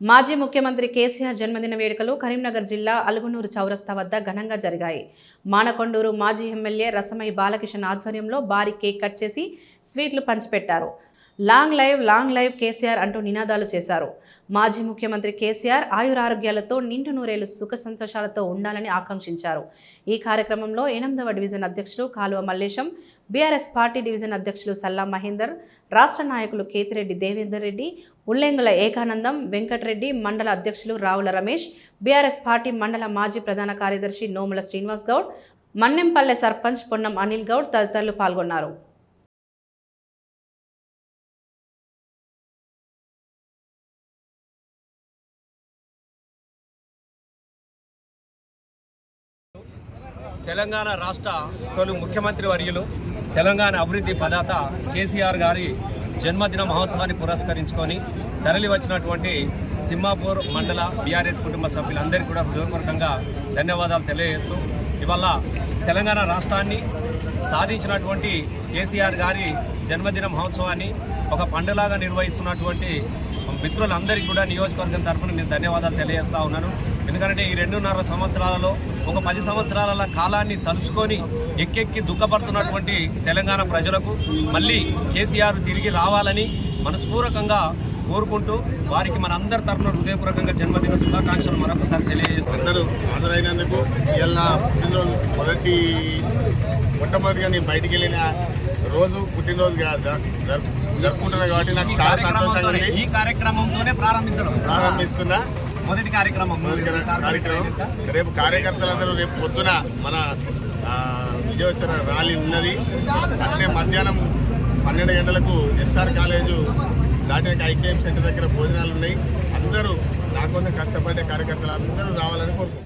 మాజీ ముఖ్యమంత్రి కేసీఆర్ జన్మదిన వేడుకలు కరీంనగర్ జిల్లా అలుగునూరు చౌరస్తా వద్ద ఘనంగా జరిగాయి. మానకొండూరు మాజీ ఎమ్మెల్యే రసమయి బాలకిషన్ ఆధ్వర్యంలో భారీ కేక్ కట్ చేసి స్వీట్లు పంచిపెట్టారు. లాంగ్ లైవ్ కేసీఆర్ అంటూ నినాదాలు చేశారు. మాజీ ముఖ్యమంత్రి కేసీఆర్ ఆయురారోగ్యాలతో నిండు నూరేళ్లు సుఖ సంతోషాలతో ఉండాలని ఆకాంక్షించారు. ఈ కార్యక్రమంలో 8వ డివిజన్ అధ్యక్షులు కాలువ మల్లేశం, బీఆర్ఎస్ పార్టీ డివిజన్ అధ్యక్షులు సల్లా మహేందర్, రాష్ట్ర నాయకులు కేతిరెడ్డి దేవేందర్ రెడ్డి, ఉల్లెంగుల ఏకానందం, వెంకటరెడ్డి, మండల అధ్యక్షులు రావుల రమేష్, బీఆర్ఎస్ పార్టీ మండల మాజీ ప్రధాన కార్యదర్శి నోముల శ్రీనివాస్ గౌడ్, మన్నెంపల్లె సర్పంచ్ పొన్నం అనిల్ గౌడ్ తదితరులు పాల్గొన్నారు. తెలంగాణ రాష్ట్ర తొలి ముఖ్యమంత్రి వర్యులు తెలంగాణ అభివృద్ధి ప్రదాత కేసీఆర్ గారి జన్మదిన మహోత్సవాన్ని పురస్కరించుకొని తరలి వచ్చినటువంటి తిమ్మాపూర్ మండల బీఆర్ఎస్ కుటుంబ సభ్యులందరికీ కూడా హృదయపూర్వకంగా ధన్యవాదాలు తెలియజేస్తూ ఇవాళ తెలంగాణ రాష్ట్రాన్ని సాధించినటువంటి కేసీఆర్ గారి జన్మదిన మహోత్సవాన్ని ఒక పండుగలాగా నిర్వహిస్తున్నటువంటి మిత్రులందరికీ కూడా నియోజకవర్గం తరఫున నేను ధన్యవాదాలు తెలియజేస్తా ఉన్నాను. ఎందుకంటే ఈ 2.5 సంవత్సరాలలో ఒక 10 సంవత్సరాల కాలాన్ని తలుచుకొని ఎక్కెక్కి దుఃఖపడుతున్నటువంటి తెలంగాణ ప్రజలకు మళ్ళీ కేసీఆర్ తిరిగి రావాలని మనస్పూర్వకంగా కోరుకుంటూ వారికి మనందరి తరఫున హృదయపూర్వకంగా జన్మదిన శుభాకాంక్షలు మరొకసారి తెలియజేస్తున్నారు. హాజరైనందుకు ఇలా పుట్టినరోజు మొట్టమొదటిగా నేను బయటికి వెళ్ళిన రోజు పుట్టినరోజు జరుపుకుంటున్నా కాబట్టి నాకు చాలా సంతోషంగా ఉంది. ఈ కార్యక్రమంతోనే ప్రారంభిస్తున్నా మొదటి కార్యక్రమం. రేపు కార్యకర్తలందరూ రేపు పొద్దున మన విజయోత్సవ ర్యాలీ ఉన్నది. అట్లే మధ్యాహ్నం 12 గంటలకు ఎస్ఆర్ కాలేజు దాటిన ఐకేఎం సెంటర్ దగ్గర భోజనాలు ఉన్నాయి. అందరూ నా కోసం కష్టపడే కార్యకర్తలు అందరూ రావాలని కోరుకుంటున్నారు.